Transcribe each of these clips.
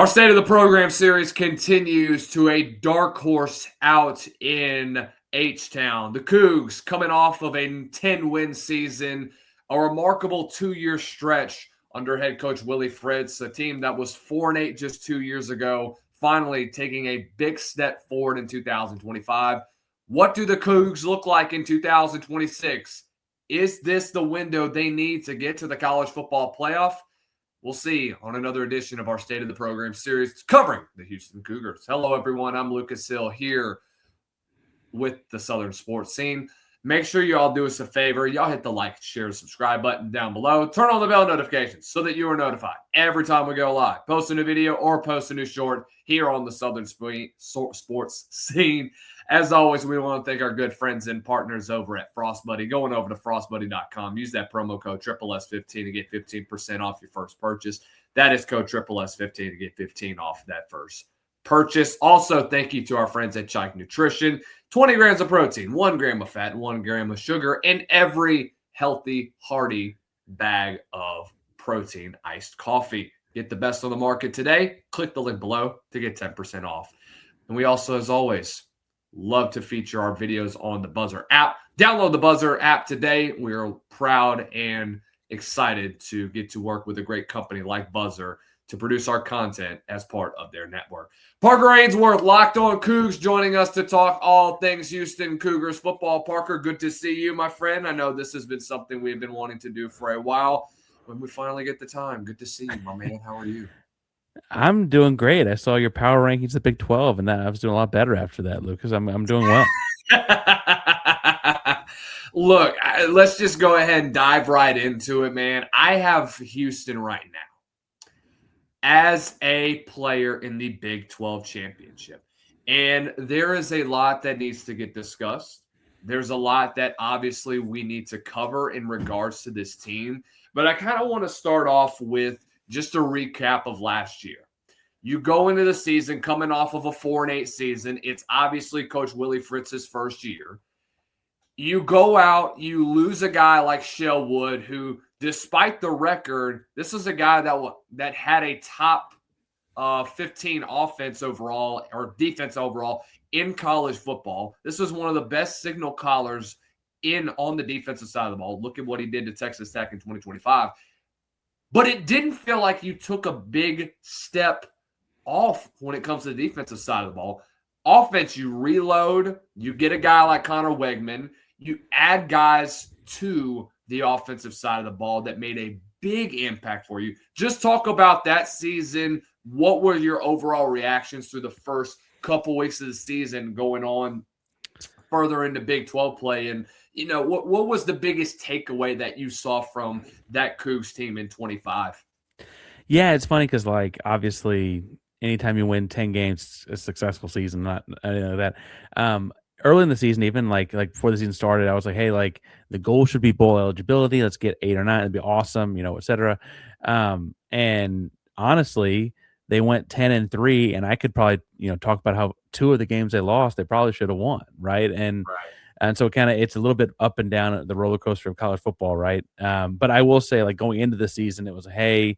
Our State of the Program series continues to a dark horse out in H-Town. The Coogs coming off of a 10-win season, a remarkable 2-year stretch under head coach Willie Fritz, a team that was 4-8 just 2 years ago, finally taking a big step forward in 2025. What do the Coogs look like in 2026? Is this the window they need to get to the college football playoff? We'll see on another edition of our State of the Program series covering the Houston Cougars. Hello, everyone. I'm Lucas Hill here with the Southern Sports Scene. Make sure you all do us a favor. Y'all hit the like, share, subscribe button down below. Turn on the bell notifications so that you are notified every time we go live. Post a new video or post a new short here on the Southern Sports Scene. As always, we want to thank our good friends and partners over at Frost Buddy. Going over to frostbuddy.com. Use that promo code SSS15 to get 15% off your first purchase. That is code SSS15 to get 15 off that first purchase. Also, thank you to our friends at Chike Nutrition. 20 grams of protein, 1 gram of fat, 1 gram of sugar, and every healthy, hearty bag of protein iced coffee. Get the best on the market today. Click the link below to get 10% off. And we also, as always, love to feature our videos on the Buzzer app. Download the Buzzer app today. We're proud and excited to get to work with a great company like Buzzer to produce our content as part of their network. Parker Ainsworth, Locked On Cougs, joining us to talk all things Houston Cougars football. Parker, good to see you, my friend. I know this has been something we've been wanting to do for a while. When we finally get the time, good to see you, my man. How are you? I'm doing great. I saw your power rankings of Big 12, and that I was doing a lot better after that, Lucas. I'm doing well. Look, let's just go ahead and dive right into it, man. I have Houston right now as a player in the Big 12 championship. And there is a lot that needs to get discussed. There's a lot that obviously we need to cover in regards to this team. But I kind of want to start off with just a recap of last year. You go into the season coming off of a 4-8 season. It's obviously Coach Willie Fritz's first year. You go out, you lose a guy like Shell Wood, who, despite the record, this is a guy that had a top 15 offense overall or defense overall in college football. This was one of the best signal callers on the defensive side of the ball. Look at what he did to Texas Tech in 2025. But it didn't feel like you took a big step off when it comes to the defensive side of the ball. Offense, you reload. You get a guy like Connor Wegman. You add guys to the offensive side of the ball that made a big impact for you. Just talk about that season. What were your overall reactions through the first couple weeks of the season going on further into Big 12 play? And, you know, what was the biggest takeaway that you saw from that Cougs team in 25? Yeah, it's funny because, like, obviously, anytime you win 10 games, it's a successful season. Not anything like that. Early in the season, even like before the season started, I was like, hey, like the goal should be bowl eligibility. Let's get 8 or 9. It'd be awesome, you know, et cetera. And honestly, they went 10-3, and I could probably, you know, talk about how 2 of the games they lost, they probably should have won, right? And so it's a little bit up and down the roller coaster of college football, right? But I will say, like, going into the season, it was, hey,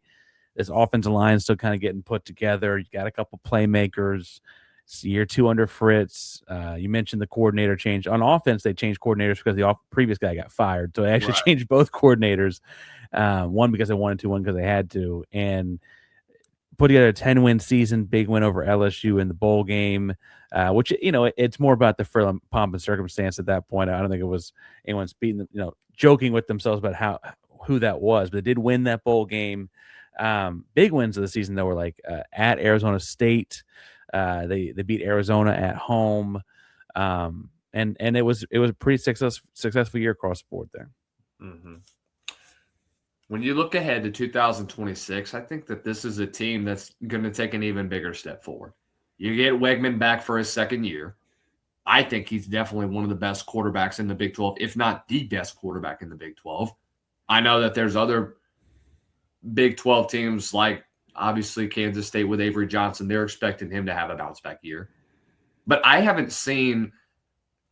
this offensive line is still kind of getting put together. You got a couple playmakers. It's year 2 under Fritz. You mentioned the coordinator change. On offense, they changed coordinators because the previous guy got fired. So they actually changed both coordinators. One because they wanted to, one because they had to. And put together a 10-win season, big win over LSU in the bowl game, which, you know, it's more about the frill and pomp and circumstance at that point. I don't think it was anyone joking with themselves about who that was. But they did win that bowl game. Big wins of the season, though, were like at Arizona State. They beat Arizona at home, and it was a pretty successful year across the board there. Mm-hmm. When you look ahead to 2026, I think that this is a team that's going to take an even bigger step forward. You get Wegman back for his second year. I think he's definitely one of the best quarterbacks in the Big 12, if not the best quarterback in the Big 12. I know that there's other Big 12 teams like obviously Kansas State with Avery Johnson. They're expecting him to have a bounce back year. But I haven't seen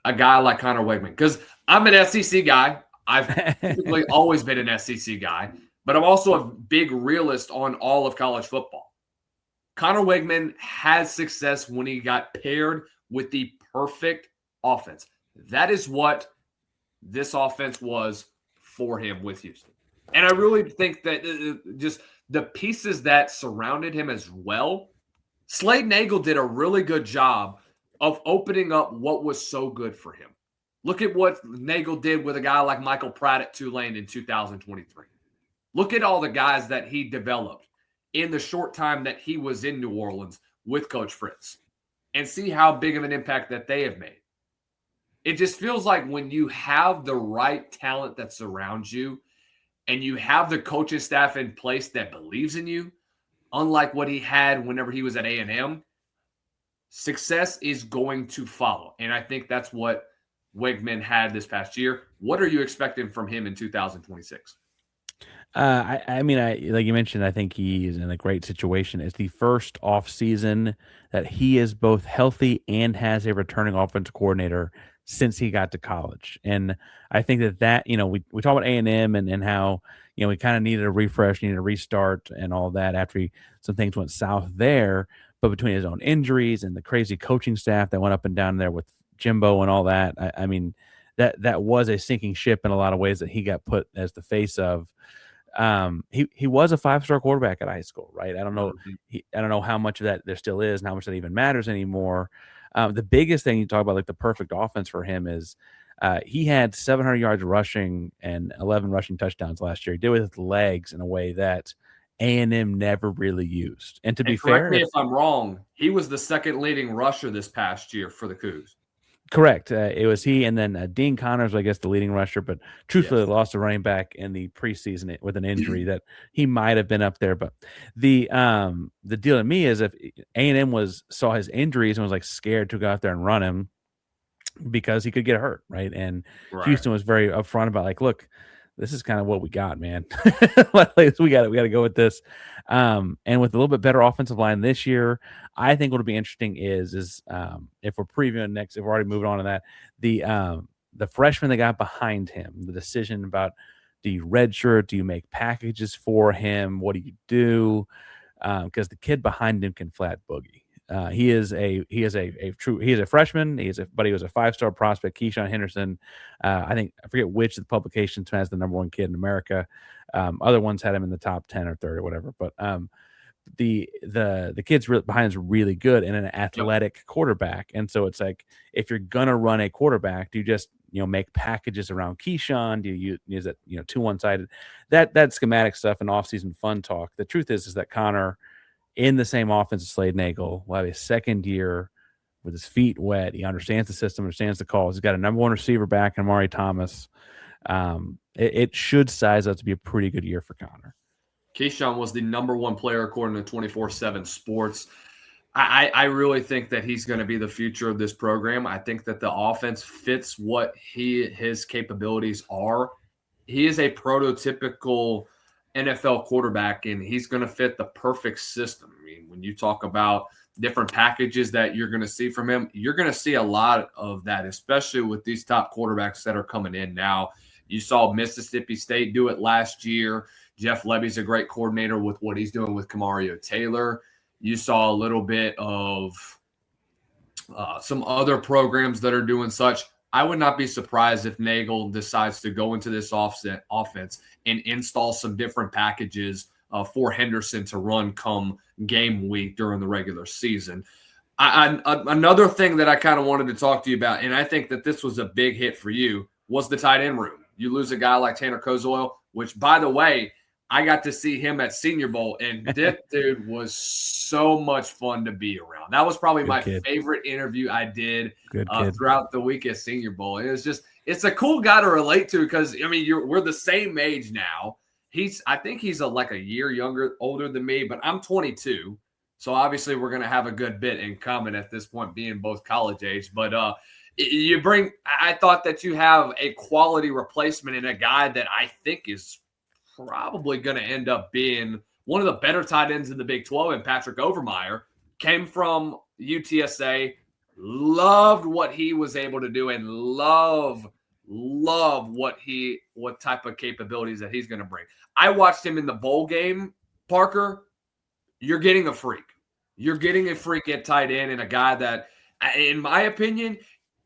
a guy like Connor Wegman because I'm an SEC guy. I've typically always been an SEC guy, but I'm also a big realist on all of college football. Connor Wegman has success when he got paired with the perfect offense. That is what this offense was for him with Houston. And I really think that just the pieces that surrounded him as well, Slade Nagel did a really good job of opening up what was so good for him. Look at what Nagel did with a guy like Michael Pratt at Tulane in 2023. Look at all the guys that he developed in the short time that he was in New Orleans with Coach Fritz, and see how big of an impact that they have made. It just feels like when you have the right talent that surrounds you and you have the coaching staff in place that believes in you, unlike what he had whenever he was at A&M, success is going to follow. And I think that's what Wegman had this past year. What are you expecting from him in 2026? I mean, like you mentioned, I think he is in a great situation. It's the first off season that he is both healthy and has a returning offensive coordinator since he got to college. And I think that we talk about A&M and how we kind of needed a refresh, needed a restart, and all that after some things went south there. But between his own injuries and the crazy coaching staff that went up and down there with Jimbo and all that, I mean that was a sinking ship in a lot of ways that he got put as the face of. He was a 5-star quarterback at high school, right? I don't know. I don't know how much of that there still is and how much that even matters anymore. The biggest thing you talk about, like the perfect offense for him, is he had 700 yards rushing and 11 rushing touchdowns last year. He did it with his legs in a way that A&M never really used. And to be fair, correct me if I'm wrong, he was the second leading rusher this past year for the Cougs. Correct. It was he, and then Dean Connors, I guess, the leading rusher. But truthfully, lost a running back in the preseason with an injury that he might have been up there. But the deal to me is if A&M saw his injuries and was like scared to go out there and run him because he could get hurt, right? And Houston was very upfront about like, look, this is kind of what we got, man. we got to go with this. And with a little bit better offensive line this year, I think what'll be interesting is if we're previewing next, if we're already moving on to that, the freshman that got behind him, the decision about, do you redshirt? Do you make packages for him? What do you do? Because the kid behind him can flat boogie. He is a freshman. But he was a 5-star prospect. Keyshawn Henderson. I forget which of the publications has the number 1 kid in America. Other ones had him in the top 10 or 30 or whatever. But the kid's behind is really good and an athletic quarterback. And so it's like, if you're gonna run a quarterback, do you just make packages around Keyshawn? Do you use it 2 one-sided? That schematic stuff and offseason fun talk. The truth is that Connor, in the same offense as Slade Nagel, will have a second year with his feet wet. He understands the system, understands the calls. He's got a number 1 receiver back in Amari Thomas. It should size up to be a pretty good year for Connor. Keyshawn was the number 1 player according to 24/7 Sports. I really think that he's going to be the future of this program. I think that the offense fits what his capabilities are. He is a prototypical NFL quarterback, and he's going to fit the perfect system. I mean, when you talk about different packages that you're going to see from him, you're going to see a lot of that, especially with these top quarterbacks that are coming in now. You saw Mississippi State do it last year. Jeff Levy's a great coordinator with what he's doing with Kamario Taylor. You saw a little bit of some other programs that are doing such. I would not be surprised if Nagel decides to go into this offense and install some different packages for Henderson to run come game week during the regular season. Another thing that I kind of wanted to talk to you about, and I think that this was a big hit for you, was the tight end room. You lose a guy like Tanner Kozoil, which, by the way, I got to see him at Senior Bowl, and that dude was so much fun to be around. That was probably my favorite interview I did throughout the week at Senior Bowl. And it's a cool guy to relate to because, I mean, we're the same age now. I think he's like a year older than me, but I'm 22. So obviously we're going to have a good bit in common at this point, being both college age. But I thought that you have a quality replacement in a guy that I think is probably going to end up being one of the better tight ends in the Big 12, and Patrick Overmeyer came from UTSA, loved what he was able to do, and love what type of capabilities that he's going to bring. I watched him in the bowl game, Parker. You're getting a freak. You're getting a freak at tight end and a guy that, in my opinion,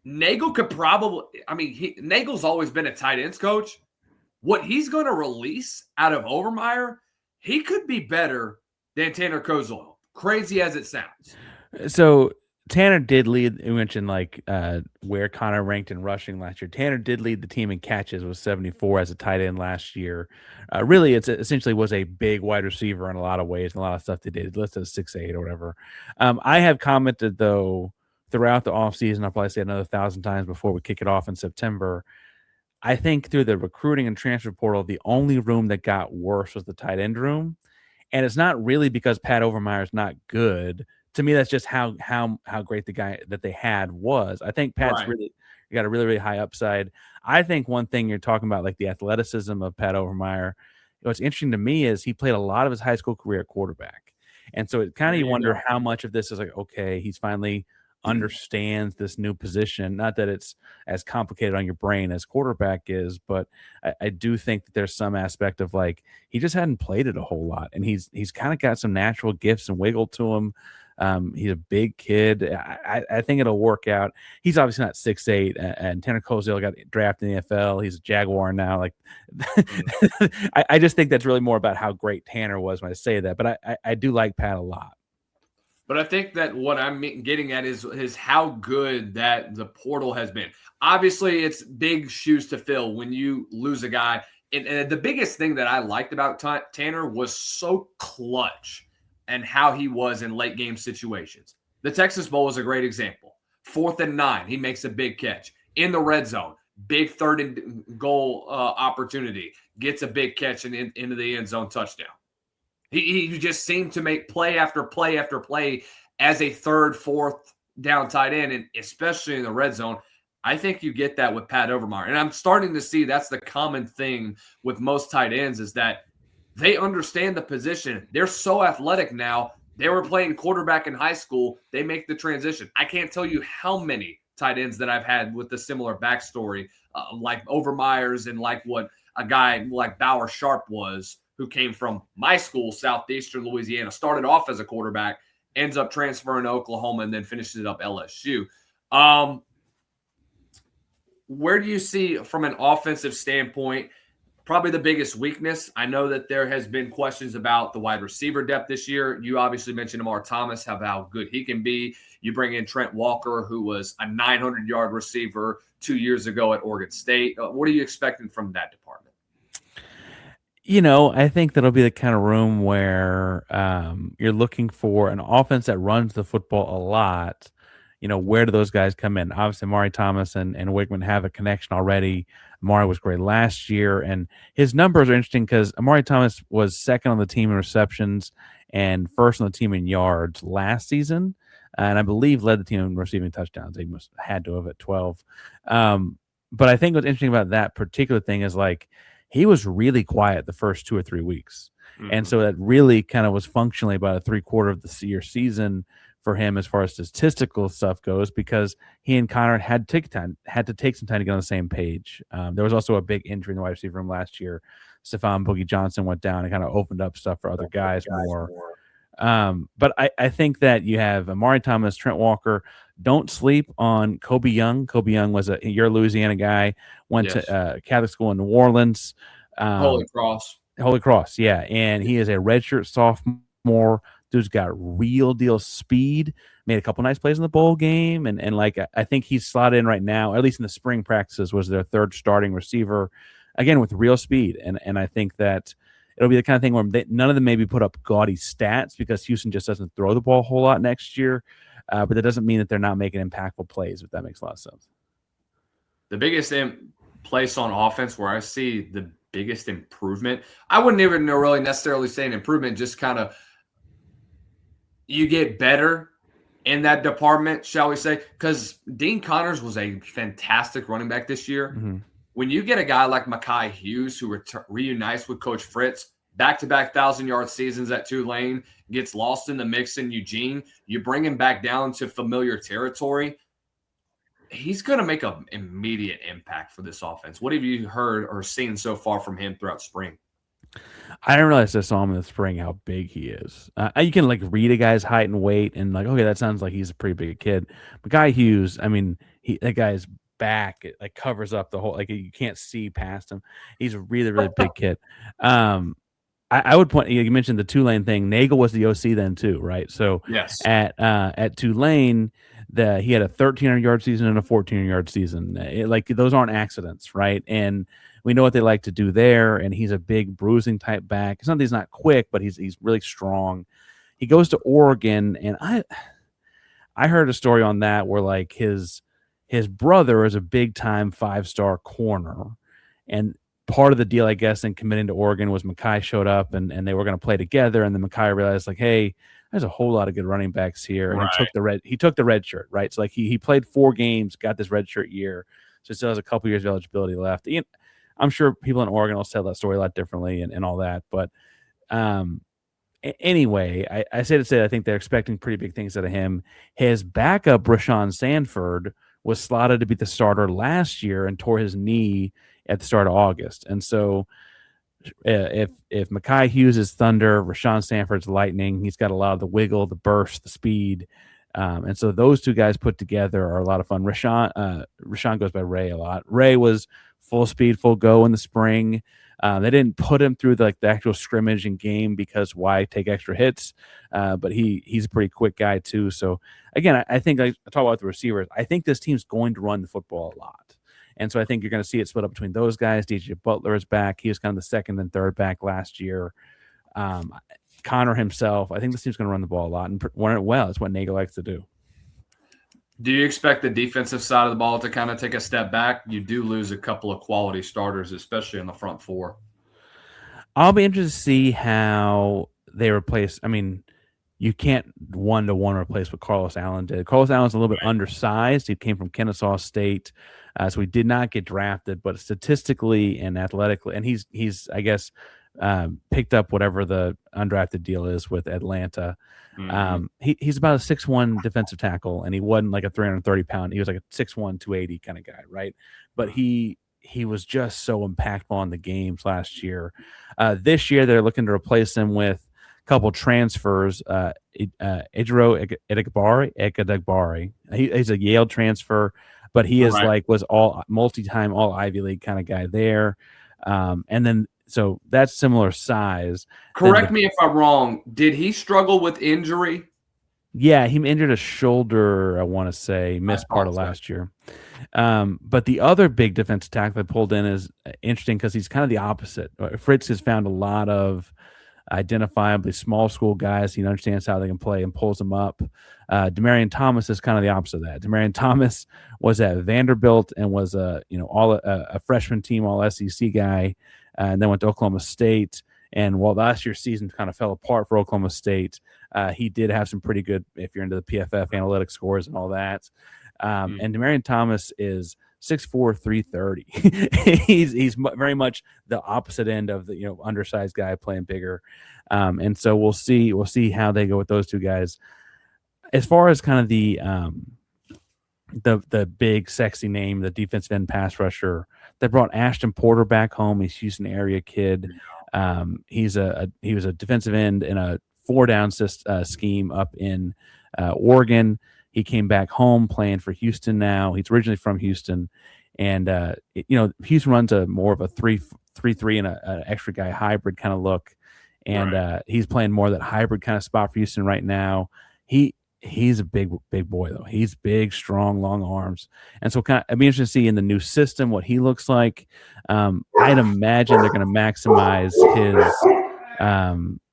Nagel could probably. I mean, Nagel's always been a tight ends coach. What he's going to release out of Overmeyer, he could be better than Tanner Kozel. Crazy as it sounds. So Tanner did lead. You mentioned where Connor ranked in rushing last year. Tanner did lead the team in catches with 74 as a tight end last year. Really, it's essentially was a big wide receiver in a lot of ways and a lot of stuff they did. Listed as 6'8" or whatever. I have commented though throughout the offseason, I'll probably say another 1,000 times before we kick it off in September. I think through the recruiting and transfer portal, the only room that got worse was the tight end room. And it's not really because Pat Overmeyer is not good. To me, that's just how great the guy that they had was. I think Pat's Right. really got a really, really high upside. I think one thing you're talking about, like the athleticism of Pat Overmeyer, what's interesting to me is he played a lot of his high school career at quarterback. And so it kind There of you you wonder go. how much of this is like, okay, he's finally understands this new position. Not that it's as complicated on your brain as quarterback is, but I do think that there's some aspect of like he just hadn't played it a whole lot, and he's kind of got some natural gifts and wiggle to him. He's a big kid. I think it'll work out. He's obviously not 6'8", and Tanner Kozel got drafted in the NFL. He's a Jaguar now. Like, I just think that's really more about how great Tanner was when I say that. But I do like Pat a lot. But I think that what I'm getting at is how good that the portal has been. Obviously, it's big shoes to fill when you lose a guy. And the biggest thing that I liked about Tanner was so clutch and how he was in late game situations. The Texas Bowl was a great example. 4th and 9, he makes a big catch. In the red zone, big 3rd and goal opportunity, gets a big catch and into the end zone touchdown. He just seemed to make play after play after play as a 3rd, 4th down tight end, and especially in the red zone. I think you get that with Pat Overmeyer. And I'm starting to see that's the common thing with most tight ends is that they understand the position. They're so athletic now. They were playing quarterback in high school. They make the transition. I can't tell you how many tight ends that I've had with a similar backstory, like Overmeyer's and like what a guy like Bauer Sharp was, who came from my school, Southeastern Louisiana, started off as a quarterback, ends up transferring to Oklahoma, and then finishes it up LSU. Where do you see, from an offensive standpoint, probably the biggest weakness? I know that there has been questions about the wide receiver depth this year. You obviously mentioned Amar Thomas, how good he can be. You bring in Trent Walker, who was a 900-yard receiver 2 years ago at Oregon State. What are you expecting from that department? I think that'll be the kind of room where you're looking for an offense that runs the football a lot. Where do those guys come in? Obviously, Amari Thomas and Wigman have a connection already. Amari was great last year, and his numbers are interesting because Amari Thomas was second on the team in receptions and first on the team in yards last season, and I believe led the team in receiving touchdowns. He must had to have at 12. But I think what's interesting about that particular thing is like he was really quiet the first 2 or 3 weeks. Mm-hmm. And so that really kind of was functionally about a 3/4 of the year season for him as far as statistical stuff goes, because he and Connor had to take some time to get on the same page. There was also a big injury in the wide receiver room last year. Stephon Boogie Johnson went down and kind of opened up stuff for other guys more. But I think that you have Amari Thomas, Trent Walker. Don't sleep on Kobe Young. Kobe Young was your Louisiana guy, went to Catholic school in New Orleans. Holy Cross, yeah. And he is a redshirt sophomore. Dude's got real deal speed. Made a couple nice plays in the bowl game, and like I think he's slotted in right now, at least in the spring practices, was their 3rd starting receiver, again with real speed. And I think that it'll be the kind of thing where none of them maybe put up gaudy stats because Houston just doesn't throw the ball a whole lot next year. But that doesn't mean that they're not making impactful plays, if that makes a lot of sense. The biggest place on offense where I see the biggest improvement, I wouldn't even really necessarily say an improvement, just kind of you get better in that department, shall we say, because Dean Connors was a fantastic running back this year. Mm-hmm. When you get a guy like Mekhi Hughes who reunites with Coach Fritz, back-to-back 1,000-yard seasons at Tulane, gets lost in the mix in Eugene, you bring him back down to familiar territory, he's going to make an immediate impact for this offense. What have you heard or seen so far from him throughout spring? I didn't realize I saw him in the spring how big he is. You can like read a guy's height and weight, and like, okay, that sounds like he's a pretty big kid. But Guy Hughes, I mean, that guy's back it, like covers up the whole like you can't see past him. He's a really really big kid. Um, I would point. You mentioned the Tulane thing. Nagel was the OC then too, right? So Yes. at Tulane, he had a 1,300-yard season and a 1,400-yard season. Like those aren't accidents, right? And we know what they like to do there. And he's a big bruising type back. It's not that he's not quick, but he's really strong. He goes to Oregon, and I heard a story on that where like his brother is a big time 5-star corner, and part of the deal, I guess, in committing to Oregon was Mackay showed up and they were going to play together, and then Mackay realized like, hey, there's a whole lot of good running backs here, and Right. he took the red shirt, right? So like he played 4 games, got this red shirt year, so he still has a couple years of eligibility left. I'm sure people in Oregon will tell that story a lot differently and all that, but um anyway, I say to say I think they're expecting pretty big things out of him. His backup, Rashawn Sanford, was slotted to be the starter last year and tore his knee at the start of August. And so if Mackay Hughes is thunder, Rashawn Sanford's lightning. He's got a lot of the wiggle, the burst, the speed. And so those two guys put together are a lot of fun. Rashawn goes by Ray a lot. Ray was full speed, full go in the spring. They didn't put him through the actual scrimmage and game because why take extra hits? But he's a pretty quick guy too. So again, I think I talk about the receivers. I think this team's going to run the football a lot. And so I think you're going to see it split up between those guys. DJ Butler is back. He was kind of the second and third back last year. Connor himself, I think this team's going to run the ball a lot and run it well. It's what Nagel likes to do. Do you expect the defensive side of the ball to kind of take a step back? You do lose a couple of quality starters, especially in the front four. I'll be interested to see how they replace. I mean, you can't one-to-one replace what Carlos Allen did. Carlos Allen's a little bit undersized. He came from Kennesaw State, so he did not get drafted. But statistically and athletically, and he's I guess picked up whatever the undrafted deal is with Atlanta. Mm-hmm. He's about a 6'1" defensive tackle, and he wasn't like a 330-pound. He was like a 6'1", 280 kind of guy, right? But he was just so impactful on the games last year. This year, they're looking to replace him with couple transfers. Ejiro Ekadagbari. He's a Yale transfer, but he is was all multi-time all Ivy League kind of guy there. And then so that's similar size. Correct me if I'm wrong. Did he struggle with injury? Yeah, he injured a shoulder, I want to say, missed part of last year. But the other big defensive tackle they pulled in is interesting because he's kind of the opposite. Fritz has found a lot of identifiably small school guys. He understands how they can play and pulls them up. Demarion Thomas is kind of the opposite of that. Demarion Thomas was at Vanderbilt and was a freshman team all SEC guy, and then went to Oklahoma State. And while last year's season kind of fell apart for Oklahoma State, he did have some pretty good, if you're into the PFF analytics scores and all that. And Demarion Thomas is 6'4", 330. he's very much the opposite end of the undersized guy playing bigger. And so we'll see how they go with those two guys. As far as kind of the big sexy name, the defensive end pass rusher, they brought Ashton Porter back home. He's a Houston area kid. He was a defensive end in a 4-down scheme up in Oregon. He came back home playing for Houston now. He's originally from Houston. And, Houston runs a more of a 3-3 and an extra guy hybrid kind of look. And he's playing more of that hybrid kind of spot for Houston right now. He's a big boy, though. He's big, strong, long arms. And so I'd be interested to see in the new system what he looks like. I'd imagine they're going to maximize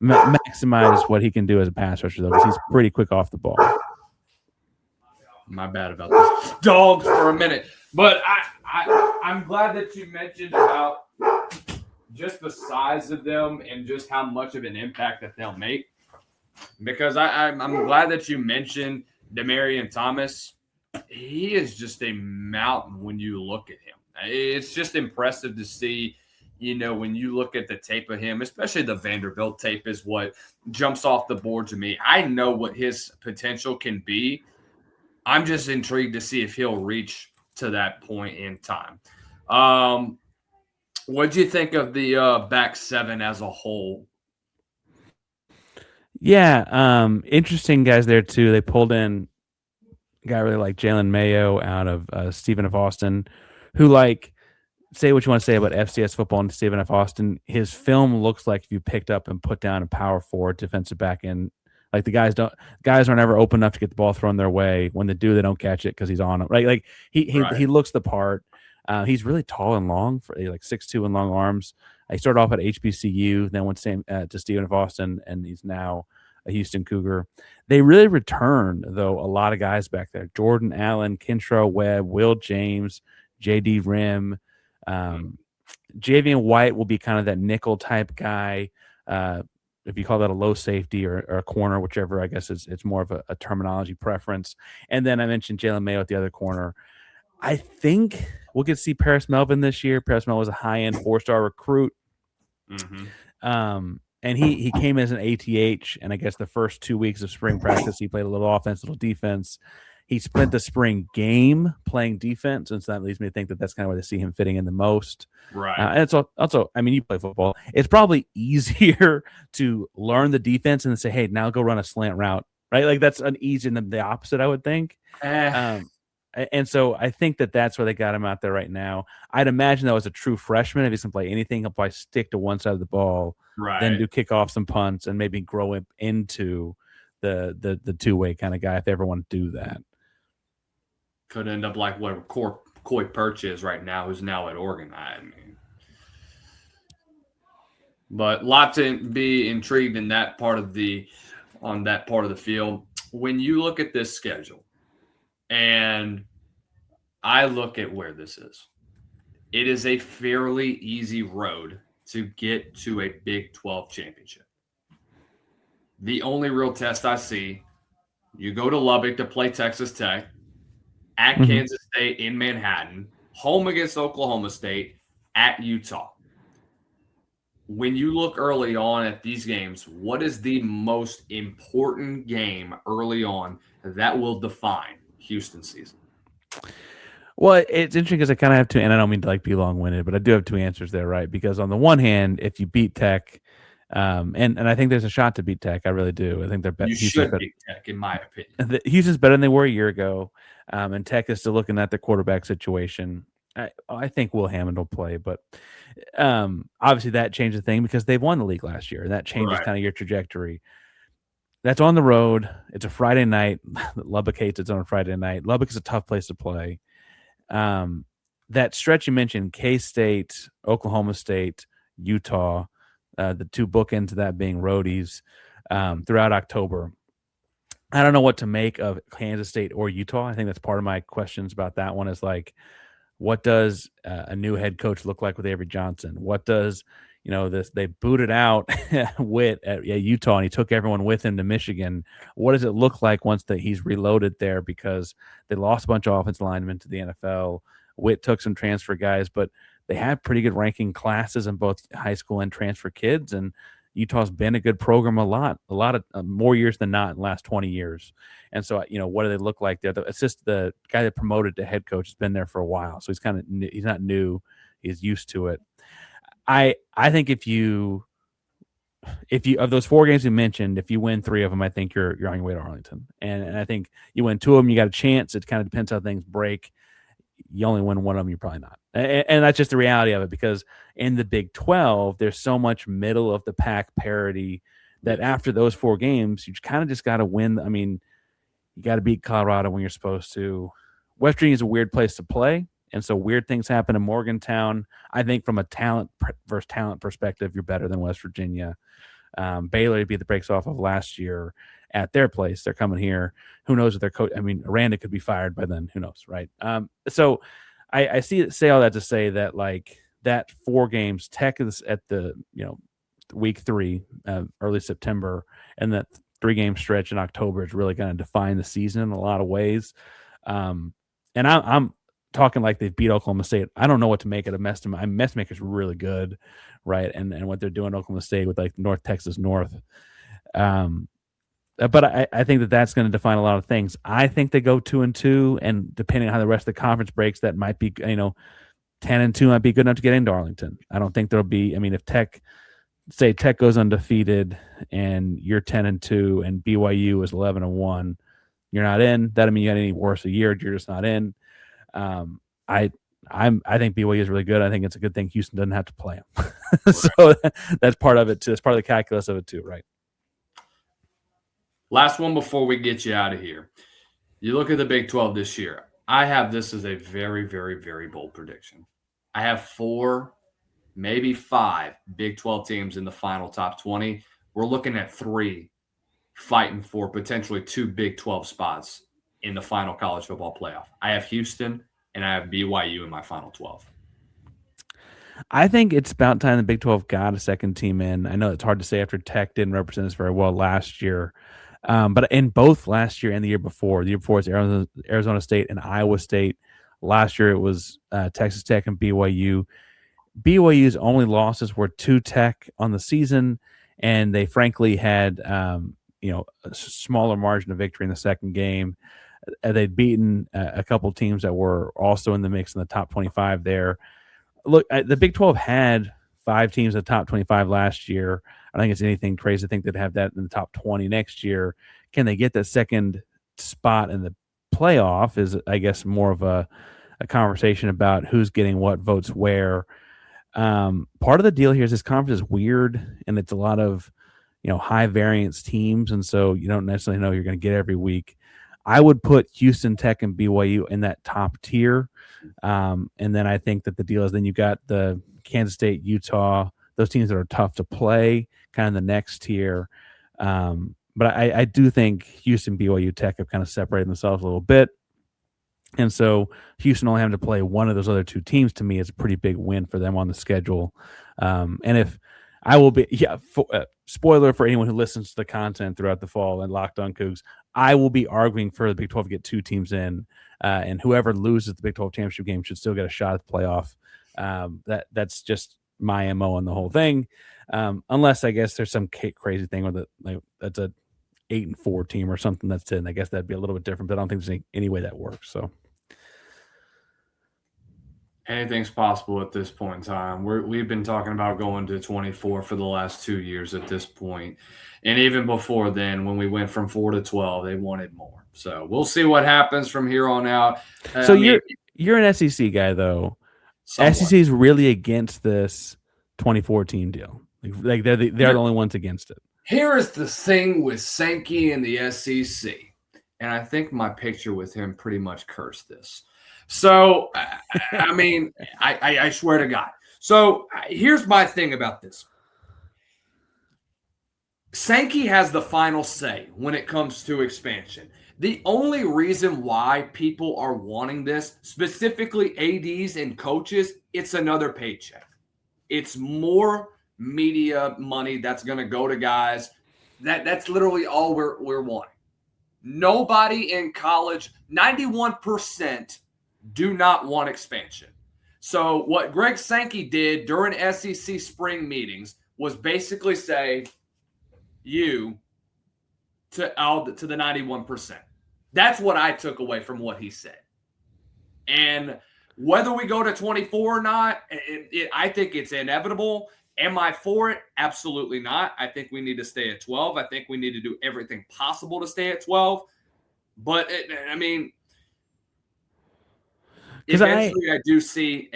maximize what he can do as a pass rusher, though, because he's pretty quick off the ball. My bad about this dogs for a minute. But I'm glad that you mentioned about just the size of them and just how much of an impact that they'll make. Because I'm glad that you mentioned Demarion Thomas. He is just a mountain when you look at him. It's just impressive to see, when you look at the tape of him, especially the Vanderbilt tape is what jumps off the board to me. I know what his potential can be. I'm just intrigued to see if he'll reach to that point in time. What'd you think of the back seven as a whole? Yeah, interesting guys there too. They pulled in a guy really like Jalen Mayo out of Stephen F. Austin, who like say what you want to say about FCS football and Stephen F. Austin. His film looks like if you picked up and put down a power forward defensive back end. Like the guys aren't ever open enough to get the ball thrown their way. When they do, they don't catch it because he's on them. Right? Like he Right. looks the part. He's really tall and long for like 6'2" and long arms. He started off at HBCU, then went to Stephen F. Austin, and he's now a Houston Cougar. They really returned though a lot of guys back there: Jordan Allen, Kentrell Webb, Will James, J.D. Rim. Javian White will be kind of that nickel type guy. If you call that a low safety or a corner, whichever, I guess it's more of a terminology preference. And then I mentioned Jalen Mayo at the other corner. I think we'll get to see Paris Melvin this year. Paris Melvin was a high-end 4-star recruit. And he came as an ATH, and I guess the first 2 weeks of spring practice, he played a little offense, a little defense. He spent the spring game playing defense, and so that leads me to think that that's kind of where they see him fitting in the most. Right. And it's also, I mean, you play football. It's probably easier to learn the defense and then say, hey, now go run a slant route, right? Like that's an easy and the opposite, I would think. And so I think that that's where they got him out there right now. I'd imagine that was a true freshman. If he can play anything, he'll probably stick to one side of the ball, then do kickoffs and punts, and maybe grow him into the two-way kind of guy if they ever want to do that. Could end up like what Coy Perch is right now, who's now at Oregon. I mean, but a lot to be intrigued in that part of the field. When you look at this schedule, and I look at where this is, it is a fairly easy road to get to a Big 12 championship. The only real test I see, you go to Lubbock to play Texas Tech, at Kansas State in Manhattan, home against Oklahoma State, at Utah. When you look early on at these games, what is the most important game early on that will define Houston season? Well, it's interesting because I kind of have two, and I don't mean to like be long-winded, but I do have two answers there, right? Because on the one hand, if you beat Tech, and I think there's a shot to beat Tech, I really do. I think they're better. You should beat Tech, in my opinion. Houston's better than they were a year ago, and Tech is still looking at their quarterback situation. I think Will Hammond will play, but obviously that changed the thing because they've won the league last year, and that changes kind of your trajectory. That's on the road. It's a Friday night. Lubbock hates it's on a Friday night. Lubbock is a tough place to play. That stretch you mentioned, K-State, Oklahoma State, Utah, the two bookends of that being roadies throughout October. I don't know what to make of Kansas State or Utah. I think that's part of my questions about that one is like, what does a new head coach look like with Avery Johnson? What does, they booted out Witt at Utah and he took everyone with him to Michigan. What does it look like once that he's reloaded there because they lost a bunch of offensive linemen to the NFL? Witt took some transfer guys, but they had pretty good ranking classes in both high school and transfer kids. And Utah's been a good program a lot of more years than not in the last 20 years. And so, what do they look like there? The guy that promoted to head coach has been there for a while. So he's not new. He's used to it. I think if you of those 4 games you mentioned, if you win 3 of them, I think you're on your way to Arlington. And I think you win 2 of them, you got a chance. It kind of depends how things break. You only win 1 of them, you're probably not. And that's just the reality of it because in the Big 12, there's so much middle of the pack parity that after those 4 games, you kind of just got to win. I mean, you got to beat Colorado when you're supposed to. West Virginia is a weird place to play, and so weird things happen in Morgantown. I think from a talent versus talent perspective, you're better than West Virginia. Baylor beat the brakes off of last year at their place. They're coming here. Who knows what their coach? I mean, Aranda could be fired by then. Who knows, right? So I say all that to say that like that 4 games, Tech is at the week 3, early September, and that 3-game stretch in October is really going to define the season in a lot of ways. And I'm talking like they've beat Oklahoma State. I don't know what to make of Messmaker. Messmaker's really good, right? And what they're doing at Oklahoma State with like North Texas North. But I think that's going to define a lot of things. I think they go 2-2, and depending on how the rest of the conference breaks, that might be 10-2 might be good enough to get into Arlington. I don't think there'll be. I mean, if Tech goes undefeated and you're 10-2 and BYU is 11-1, you're not in. That doesn't mean you got any worse a year. You're just not in. I think BYU is really good. I think it's a good thing Houston doesn't have to play them. So that's part of it too. That's part of the calculus of it too, right? Last one before we get you out of here. You look at the Big 12 this year. I have this as a very, very, very bold prediction. I have 4, maybe 5 Big 12 teams in the final top 20. We're looking at 3 fighting for potentially 2 Big 12 spots in the final college football playoff. I have Houston and I have BYU in my final 12. I think it's about time the Big 12 got a second team in. I know it's hard to say after Tech didn't represent us very well last year. But in both last year and the year before it's Arizona State and Iowa State. Last year it was Texas Tech and BYU. BYU's only losses were to Tech on the season, and they frankly had a smaller margin of victory in the second game. They'd beaten a couple teams that were also in the mix in the top 25 there. Look, the Big 12 had 5 teams in the top 25 last year. I don't think it's anything crazy to think they'd have that in the top 20 next year. Can they get that second spot in the playoff is, I guess, more of a conversation about who's getting what votes where. Part of the deal here is this conference is weird, and it's a lot of high variance teams, and so you don't necessarily know you're going to get every week. I would put Houston, Tech, and BYU in that top tier. And then I think that the deal is then you got the Kansas State, Utah, those teams that are tough to play, kind of the next tier. But I do think Houston, BYU, Tech have kind of separated themselves a little bit. And so Houston only having to play one of those other 2 teams to me is a pretty big win for them on the schedule. And if I will be, spoiler for anyone who listens to the content throughout the fall and Locked On Cougs, I will be arguing for the Big 12 to get 2 teams in, and whoever loses the Big 12 championship game should still get a shot at the playoff. That's just my MO on the whole thing, unless I guess there's some crazy thing with it, like that's a 8-4 team or something that's in. I guess that'd be a little bit different, but I don't think there's any way that works. So. Anything's possible at this point in time. We've been talking about going to 24 for the last 2 years at this point. And even before then, when we went from 4 to 12, they wanted more. So we'll see what happens from here on out. So you're an SEC guy, though. Somewhat. SEC is really against this 2014 deal. Like they're the only ones against it. Here is the thing with Sankey and the SEC. And I think my picture with him pretty much cursed this. So, I mean, I swear to God. So, here's my thing about this. Sankey has the final say when it comes to expansion. The only reason why people are wanting this, specifically ADs and coaches, it's another paycheck. It's more media money that's going to go to guys. That's literally all we're wanting. Nobody in college, 91%, do not want expansion. So what Greg Sankey did during SEC spring meetings was basically say you to the 91%. That's what I took away from what he said. And whether we go to 24 or not, I think it's inevitable. Am I for it? Absolutely not. I think we need to stay at 12. I think we need to do everything possible to stay at 12. But, eventually, I do see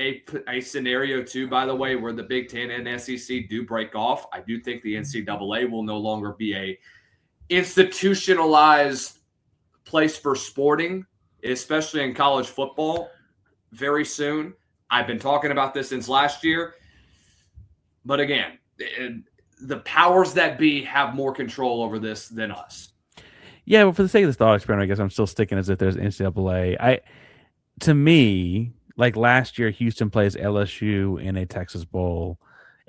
a scenario, too, by the way, where the Big Ten and SEC do break off. I do think the NCAA will no longer be a institutionalized place for sporting, especially in college football, very soon. I've been talking about this since last year. But again, the powers that be have more control over this than us. Yeah, but for the sake of this thought experiment, I guess I'm still sticking as if there's NCAA. To me, like last year, Houston plays LSU in a Texas Bowl.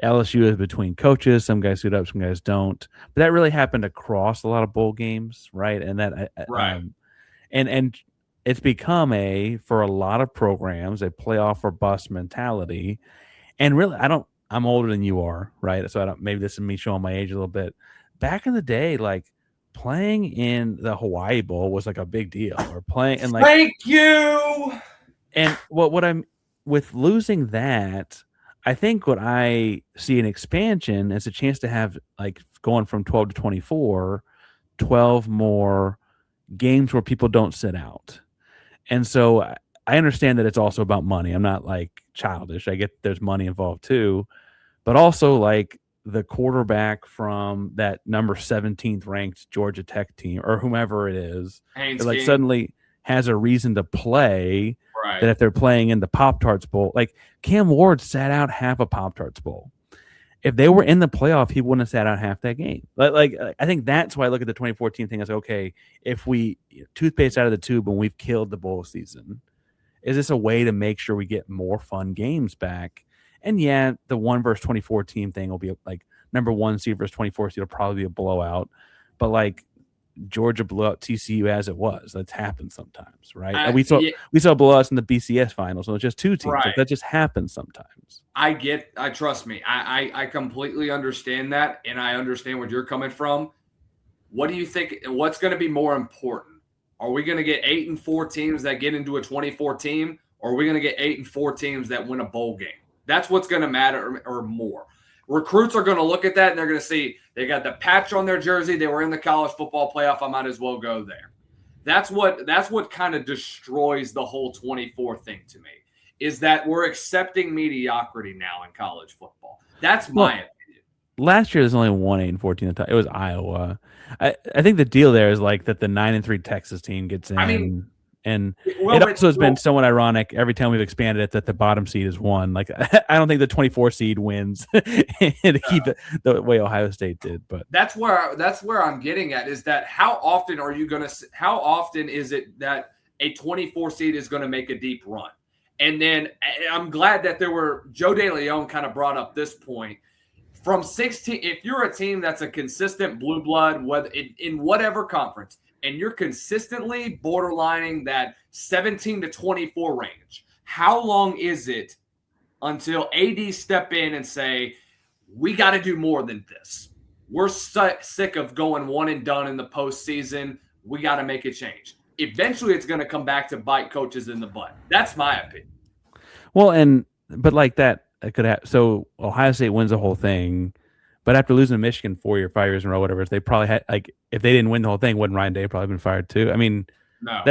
LSU is between coaches. Some guys suit up, some guys don't. But that really happened across a lot of bowl games, right? And that, right. And it's become for a lot of programs, a playoff or bust mentality. And really, I'm older than you are, right? So maybe this is me showing my age a little bit. Back in the day, like playing in the Hawaii Bowl was like a big deal, or playing and like thank you. And what with losing that, I think what I see an expansion is a chance to have like going from 12 to 24, 12 more games where people don't sit out. And so I understand that it's also about money. I'm not like childish. I get there's money involved too, but also like the quarterback from that number 17th ranked Georgia Tech team or whomever it is that Haynes like King. suddenly has a reason to play that Right. if they're playing in the Pop Tarts Bowl, like Cam Ward sat out half a Pop Tarts Bowl. If they were in the playoff, he wouldn't have sat out half that game. Like I think that's why I look at the 2014 thing as okay, if we toothpaste out of the tube and we've killed the bowl season, is this a way to make sure we get more fun games back? And yeah, the 1 versus 24 team thing will be like number 1 seed versus 24 seed will probably be a blowout. But like Georgia blew out TCU as it was. That's happened sometimes, right? We saw Yeah, we saw blowouts in the BCS finals. So it's just 2 teams. Like right. that just happens sometimes. I trust me. I completely understand that, and I understand where you're coming from. What do you think? What's going to be more important? Are we going to get 8-4 teams that get into a 24 team, or are we going to get 8-4 teams that win a bowl game? That's what's going to matter, or more. Recruits are going to look at that and they're going to see they got the patch on their jersey. They were in the college football playoff. I might as well go there. That's what kind of destroys the whole 24 thing to me, is that we're accepting mediocrity now in college football. That's my opinion. Last year there's only 1 8-14. It was Iowa. I think the deal there is like that the 9-3 Texas team gets in. I mean, and it also has been somewhat ironic every time we've expanded it that the bottom seed is 1. Like I don't think the 24 seed wins to keep it the way Ohio State did. But that's where I'm getting at, is that how often is it that a 24 seed is going to make a deep run? And then I'm glad that Joe DeLeon kind of brought up this point. From 16, if you're a team that's a consistent blue blood, whether in whatever conference, and you're consistently borderlining that 17 to 24 range, how long is it until AD step in and say, we got to do more than this? We're sick of going one and done in the postseason. We got to make a change. Eventually, it's going to come back to bite coaches in the butt. That's my opinion. Well, but like that could have. So Ohio State wins the whole thing, but after losing to Michigan 4 or 5 years in a row, whatever, they probably had like if they didn't win the whole thing, wouldn't Ryan Day probably been fired too? I mean, no.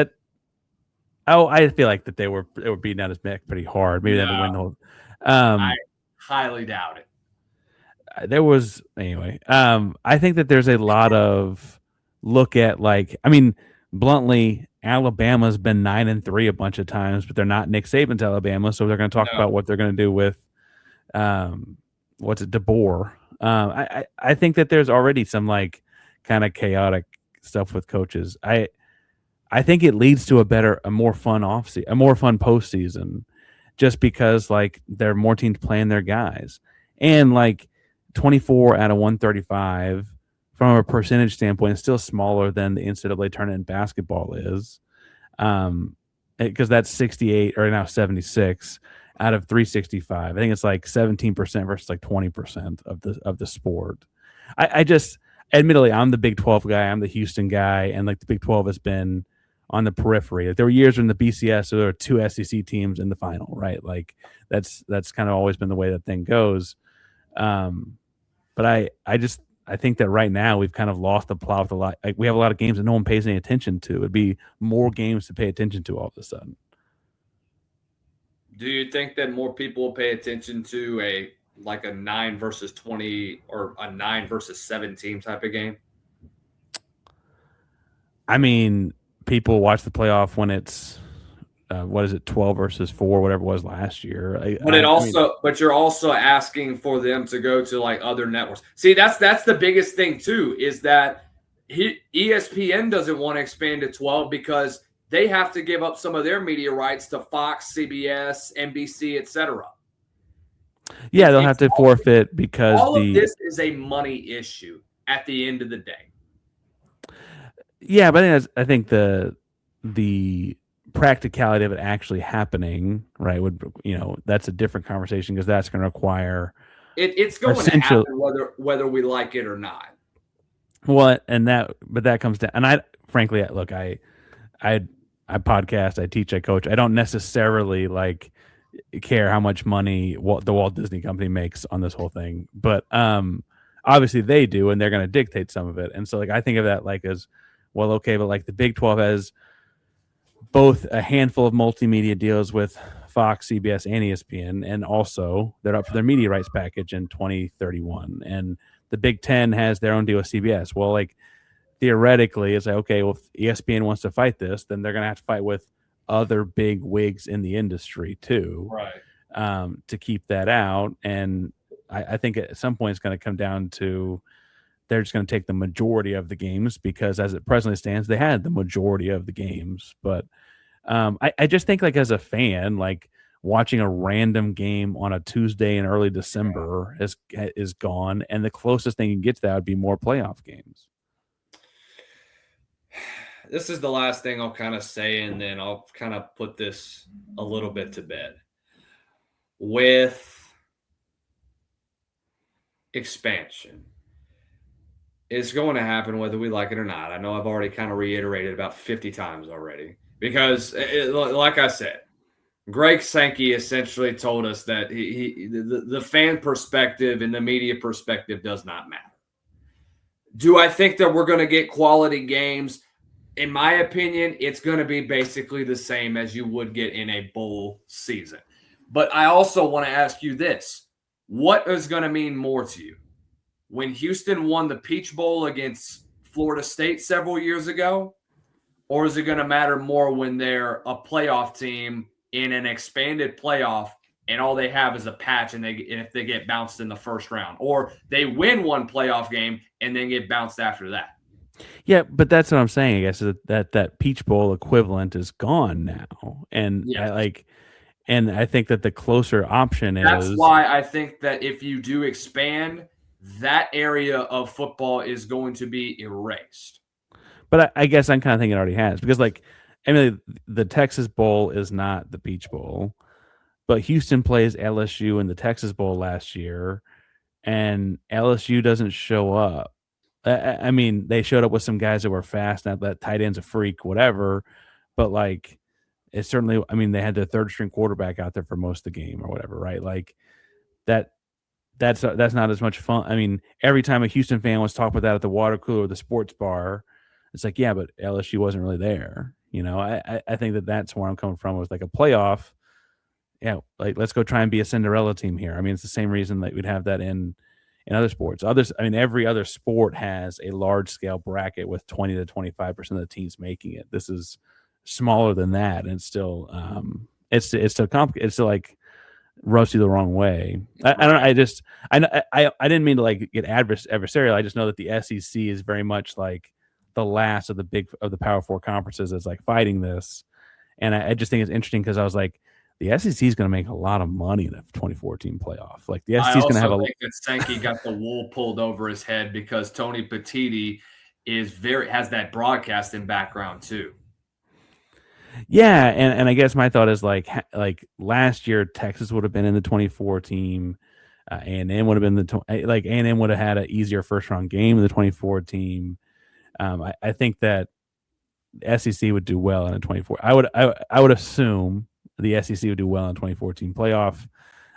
I feel like that they were beating down his neck pretty hard. Maybe they had to win the whole. I highly doubt it. There was anyway. I think that there's a lot of look at like. I mean, bluntly, Alabama's been 9-3 a bunch of times, but they're not Nick Saban's Alabama, so they're going to talk about what they're going to do with, DeBoer. I think that there's already some like kind of chaotic stuff with coaches. I think it leads to a more fun postseason, just because like there are more teams playing their guys, and like 24 out of 135. From a percentage standpoint, it's still smaller than the NCAA tournament in basketball is, because that's 68 or now 76 out of 365. I think it's like 17% versus like 20% of the sport. I just, admittedly, I'm the Big 12 guy. I'm the Houston guy, and like the Big 12 has been on the periphery. Like, there were years in the BCS, so there were 2 SEC teams in the final, right? Like that's kind of always been the way that thing goes. But I think that right now we've kind of lost the plot with a lot. Like we have a lot of games that no one pays any attention to. It'd be more games to pay attention to all of a sudden. Do you think that more people will pay attention to a 9 versus 20 or a 9 versus 17 type of game? I mean, people watch the playoff when it's 12 versus 4, whatever it was last year. But you're also asking for them to go to like other networks. See, that's the biggest thing too, is that ESPN doesn't want to expand to 12 because they have to give up some of their media rights to Fox, CBS, NBC, etc. Yeah, they'll have to forfeit because all of this is a money issue at the end of the day. Yeah, but I think the practicality of it actually happening, right, that's a different conversation, because that's going to require it's going to happen whether we like it or not. Well, but that comes down, and I frankly, look, I podcast, I teach, I coach. I don't necessarily like care how much money the Walt Disney Company makes on this whole thing, but obviously they do, and they're going to dictate some of it. And so, like, I think of that like as well, okay, but like the Big 12 has both a handful of multimedia deals with Fox, CBS, and ESPN, and also they're up for their media rights package in 2031. And the Big 10 has their own deal with CBS. Well, like theoretically, it's like, okay, well, if ESPN wants to fight this, then they're going to have to fight with other big wigs in the industry too, right? To keep that out. And I think at some point it's going to come down to they're just going to take the majority of the games, because as it presently stands, they had the majority of the games. But I just think, like, as a fan, like watching a random game on a Tuesday in early December is gone, and the closest thing you can get to that would be more playoff games. This is the last thing I'll kind of say, and then I'll kind of put this a little bit to bed. With expansion, it's going to happen whether we like it or not. I know I've already kind of reiterated about 50 times already, because like I said, Greg Sankey essentially told us that the fan perspective and the media perspective does not matter. Do I think that we're going to get quality games? In my opinion, it's going to be basically the same as you would get in a bowl season. But I also want to ask you this. What is going to mean more to you? When Houston won the Peach Bowl against Florida State several years ago? Or is it going to matter more when they're a playoff team in an expanded playoff and all they have is a patch, and if they get bounced in the first round? Or they win one playoff game and then get bounced after that? Yeah, but that's what I'm saying. I guess that Peach Bowl equivalent is gone now, and Yes. I think that the closer option That's why I think that if you do expand, that area of football is going to be erased. But I guess I'm kind of thinking it already has, because, like, I mean, the Texas Bowl is not the Peach Bowl, but Houston plays LSU in the Texas Bowl last year, and LSU doesn't show up. I mean, they showed up with some guys that were fast, not that tight end's a freak, whatever. But, like, it's certainly, I mean, they had their third string quarterback out there for most of the game or whatever, right? Like that's not as much fun. I mean, every time a Houston fan was talking about that at the water cooler or the sports bar, it's like, yeah, but LSU wasn't really there. You know, I think that's where I'm coming from, was like a playoff. Yeah, like, let's go try and be a Cinderella team here. I mean, it's the same reason that we'd have that in other sports. I mean, every other sport has a large scale bracket with 20 to 25% of the teams making it. This is smaller than that, and it's still it's still complicated. It's still, like, rubs you the wrong way. I didn't mean to, like, get adversarial. I just know that the SEC is very much like the last of the Power Four conferences is, like, fighting this, and I just think it's interesting, because I was like, the SEC is going to make a lot of money in the 2014 playoff. Like, the SEC is going to have I think that Sankey got the wool pulled over his head, because Tony Petitti has that broadcasting background too. Yeah, and I guess my thought is, like last year Texas would have been in the 24 team, A&M would have been A&M would have had an easier first round game in the 24 team. I think that the SEC would do well in a 24. I would assume the SEC would do well in 2014 playoff.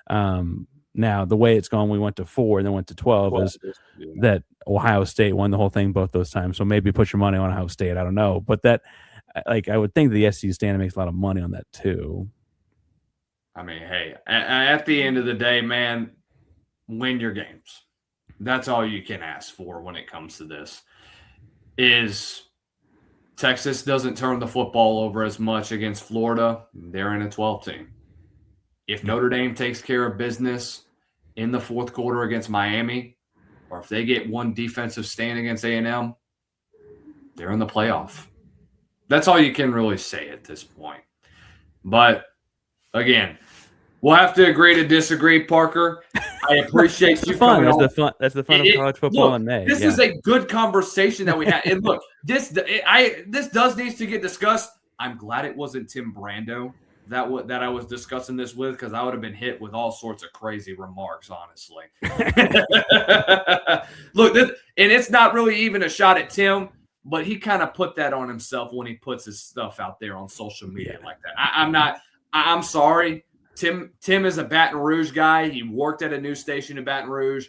Now, the way it's gone, we went to 4 and then went to 12, is that Ohio State won the whole thing both those times. So maybe put your money on Ohio State. I don't know, but that, like, I would think the SEC standing makes a lot of money on that too. I mean, hey, at the end of the day, man, win your games. That's all you can ask for when it comes to this. Is Texas doesn't turn the football over as much against Florida. They're in a 12 team. If Notre Dame takes care of business in the fourth quarter against Miami, or if they get one defensive stand against A&M, they're in the playoff. That's all you can really say at this point. But, again, we'll have to agree to disagree, Parker. I appreciate you coming on. That's the fun of college football in May. This is a good conversation that we had. And look, this does need to get discussed. I'm glad it wasn't Tim Brando that I was discussing this with, because I would have been hit with all sorts of crazy remarks, honestly. Look, and it's not really even a shot at Tim, but he kind of put that on himself when he puts his stuff out there on social media like that. I'm sorry, Tim is a Baton Rouge guy. He worked at a news station in Baton Rouge.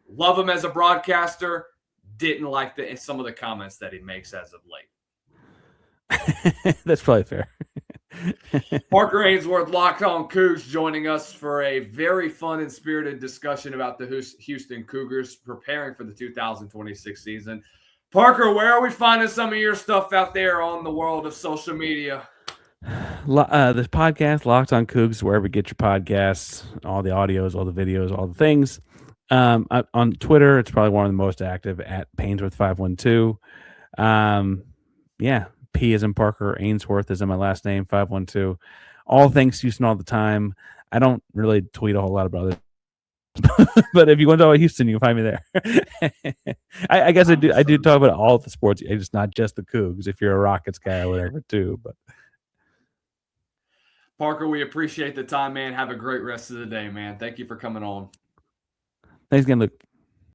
Love him as a broadcaster. Didn't like some of the comments that he makes as of late. That's probably fair. Parker Ainsworth, Locked On Cougs, joining us for a very fun and spirited discussion about the Houston Cougars preparing for the 2026 season. Parker, where are we finding some of your stuff out there on the world of social media? This podcast, Locked On Coogs, wherever you get your podcasts, all the audios, all the videos, all the things. On Twitter, it's probably one of the most active at Ainsworth512. Yeah, P is in Parker, Ainsworth is in my last name, 512. All things Houston all the time. I don't really tweet a whole lot about it. But if you want to talk about Houston, you can find me there. I guess I do talk about all the sports. It's not just the Cougs. If you're a Rockets guy or whatever, too. But Parker, we appreciate the time, man. Have a great rest of the day, man. Thank you for coming on. Thanks again, Luke.